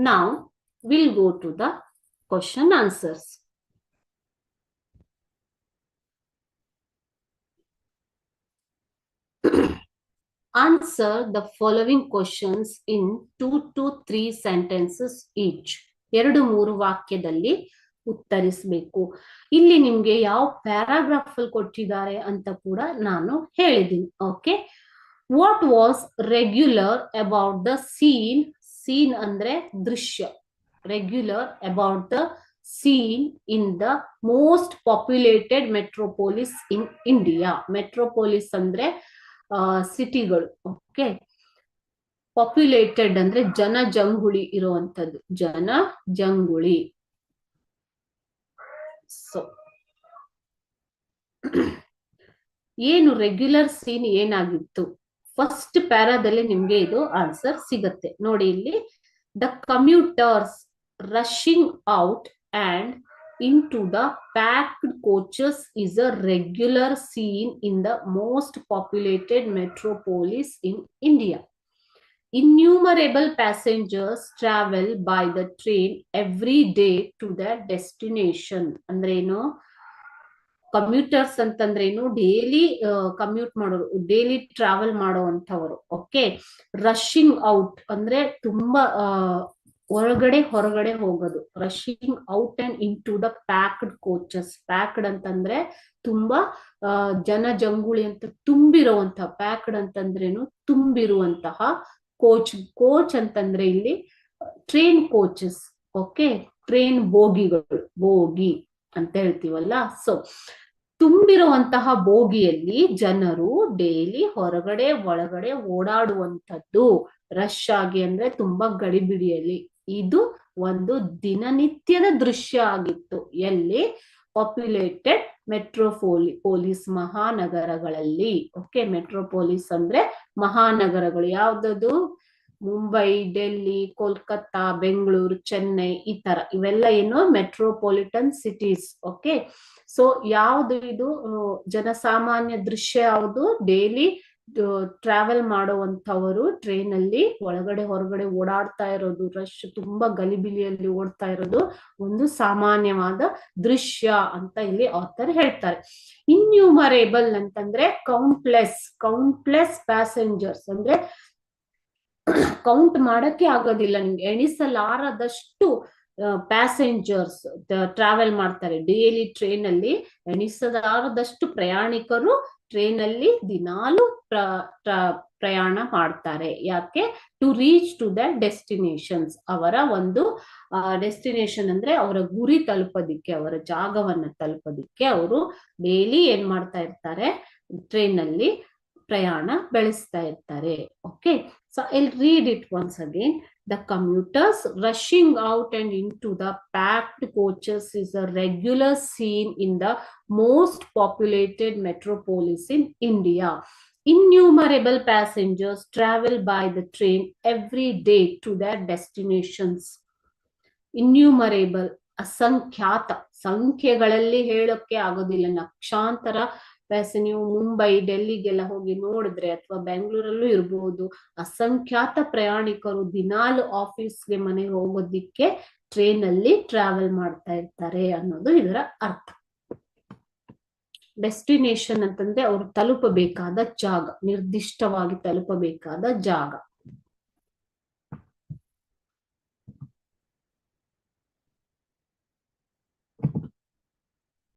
Now we'll go to the question answers. Answer the following questions in 2 to 3 sentences each. 2-3 ವಾಕ್ಯದಲ್ಲಿ ಉತ್ತರಿಸಬೇಕು. ಇಲ್ಲಿ ನಿಮ್ಗೆ ಯಾವ paragraph ಅಲ್ಲಿ ಕೊಟ್ಟಿದ್ದಾರೆ ಅಂತ ಕೂಡ ನಾನು ಹೇಳಿದ್ದೀನಿ. Okay, what was regular about the scene? Scene ಅಂದ್ರೆ ದೃಶ್ಯ. Regular about the seen in the most populated metropolis in India. Metropolis ಅಂದ್ರೆ ಸಿಟಿಗಳು. ಓಕೆ, ಪಾಪ್ಯುಲೇಟೆಡ್ ಅಂದ್ರೆ ಜನಜಂಗುಳಿ ಇರುವಂತದ್ದು, ಜನಜಂಗುಳಿ. ಸೊ ಏನು ರೆಗ್ಯುಲರ್ ಸೀನ್ ಏನಾಗಿತ್ತು? ಫಸ್ಟ್ ಪ್ಯಾರಾದಲ್ಲಿ ನಿಮ್ಗೆ ಇದು ಆನ್ಸರ್ ಸಿಗತ್ತೆ ನೋಡಿ. ಇಲ್ಲಿ the commuters rushing out and into the packed coaches is a regular scene in the most populated metropolis in India. Innumerable passengers travel by the train every day to their destination. ಅಂದ್ರೇನು? Commuters ಅಂತಂದ್ರೇನು? Daily commute ಮಾಡೋರು, daily travel ಮಾಡುವಂತವರು. Okay, rushing out ಅಂದ್ರೆ ತುಂಬಾ ಹೊರಗಡೆ ಹೋಗೋದು. Rushing out and into the packed coaches. Packed ಅಂತಂದ್ರೆ ತುಂಬಾ ಜನಜಂಗುಳಿ ಅಂತ ತುಂಬಿರುವಂತಹ. ಪ್ಯಾಕ್ಡ್ ಅಂತಂದ್ರೇನು? ತುಂಬಿರುವಂತಹ ಕೋಚ್. ಕೋಚ್ ಅಂತಂದ್ರೆ ಇಲ್ಲಿ ಟ್ರೈನ್ ಕೋಚಸ್. ಓಕೆ, ಟ್ರೈನ್ ಬೋಗಿಗಳು, ಬೋಗಿ ಅಂತ ಹೇಳ್ತೀವಲ್ಲ. ಸೊ ತುಂಬಿರುವಂತಹ ಬೋಗಿಯಲ್ಲಿ ಜನರು ಡೈಲಿ ಹೊರಗಡೆ ಒಳಗಡೆ ಓಡಾಡುವಂಥದ್ದು. ರಶ್ ಆಗಿ ಅಂದ್ರೆ ತುಂಬಾ ಗಡಿಬಿಡಿಯಲ್ಲಿ. ಇದು ಒಂದು ದಿನನಿತ್ಯದ ದೃಶ್ಯ ಆಗಿತ್ತು. ಎಲ್ಲಿ? ಪಾಪ್ಯುಲೇಟೆಡ್ ಮೆಟ್ರೋಪೋಲಿಸ್, ಮಹಾನಗರಗಳಲ್ಲಿ. ಓಕೆ, ಮೆಟ್ರೋಪೋಲಿಸ್ ಅಂದ್ರೆ ಮಹಾನಗರಗಳು. ಯಾವ್ದದು? ಮುಂಬೈ, ಡೆಲ್ಲಿ, ಕೋಲ್ಕತ್ತಾ, ಬೆಂಗಳೂರು, ಚೆನ್ನೈ, ಈ ತರ ಇವೆಲ್ಲ ಏನು? Metropolitan cities. ಓಕೆ, ಸೊ ಯಾವ್ದು ಇದು ಜನಸಾಮಾನ್ಯ ದೃಶ್ಯ? ಯಾವುದು? ಡೈಲಿ ಟ್ರಾವೆಲ್ ಮಾಡುವಂತವರು ಟ್ರೈನ್ ಅಲ್ಲಿ ಒಳಗಡೆ ಹೊರಗಡೆ ಓಡಾಡ್ತಾ ಇರೋದು, ರಶ್ ತುಂಬಾ ಗಲಿಬಿಲಿಯಲ್ಲಿ ಓಡ್ತಾ ಇರೋದು ಒಂದು ಸಾಮಾನ್ಯವಾದ ದೃಶ್ಯ ಅಂತ ಇಲ್ಲಿ ಆಥರ್ ಹೇಳ್ತಾರೆ. ಇನ್ಯೂಮರೇಬಲ್ ಅಂತಂದ್ರೆ ಕೌಂಟ್ಲೆಸ್ ಪ್ಯಾಸೆಂಜರ್ಸ್ ಅಂದ್ರೆ ಕೌಂಟ್ ಮಾಡಕ್ಕೆ ಆಗೋದಿಲ್ಲ ನಿಮ್ಗೆ, ಎಣಿಸಲಾರದಷ್ಟು ಪ್ಯಾಸೆಂಜರ್ಸ್ ಟ್ರಾವೆಲ್ ಮಾಡ್ತಾರೆ ಡೈಲಿ ಟ್ರೈನ್ ಅಲ್ಲಿ. ಎಣಿಸಲಾರದಷ್ಟು ಪ್ರಯಾಣಿಕರು ಟ್ರೈನ್ ಅಲ್ಲಿ ದಿನಾಲು ಪ್ರಯಾಣ ಮಾಡ್ತಾರೆ. ಯಾಕೆ? To reach to the destinations. ಅವರ ಒಂದು ಡೆಸ್ಟಿನೇಷನ್ ಅಂದ್ರೆ ಅವರ ಗುರಿ ತಲುಪೋದಿಕ್ಕೆ, ಅವರ ಜಾಗವನ್ನ ತಲುಪೋದಿಕ್ಕೆ ಅವರು ಡೈಲಿ ಏನ್ ಮಾಡ್ತಾ ಇರ್ತಾರೆ? ಟ್ರೈನ್ ಅಲ್ಲಿ ಪ್ರಯಾಣ ಬೆಳೆಸ್ತಾ ಇರ್ತಾರೆ. Okay, so I'll read it once again. The commuters rushing out and into the packed coaches is a regular scene in the most populated metropolis in India. Innumerable passengers travel by the train every day to their destinations. Innumerable, ಅಸಂಖ್ಯಾತ, ಸಂಖ್ಯೆಗಳಲ್ಲಿ ಹೇಳೋಕೆ ಆಗೋದಿಲ್ಲ. ಲಕ್ಷಾಂತರ ನೀವು ಮುಂಬೈ, ಡೆಲ್ಲಿಗೆಲ್ಲ ಹೋಗಿ ನೋಡಿದ್ರೆ, ಅಥವಾ ಬೆಂಗಳೂರಲ್ಲೂ ಇರಬಹುದು, ಅಸಂಖ್ಯಾತ ಪ್ರಯಾಣಿಕರು ದಿನಾಲು ಆಫೀಸ್ಗೆ, ಮನೆಗೆ ಹೋಗೋದಿಕ್ಕೆ ಟ್ರೈನ್ ಅಲ್ಲಿ ಟ್ರಾವೆಲ್ ಮಾಡ್ತಾ ಇರ್ತಾರೆ ಅನ್ನೋದು ಇದರ ಅರ್ಥ. ಡೆಸ್ಟಿನೇಷನ್ ಅಂತಂದ್ರೆ ಅವರು ತಲುಪಬೇಕಾದ ಜಾಗ, ನಿರ್ದಿಷ್ಟವಾಗಿ ತಲುಪಬೇಕಾದ ಜಾಗ.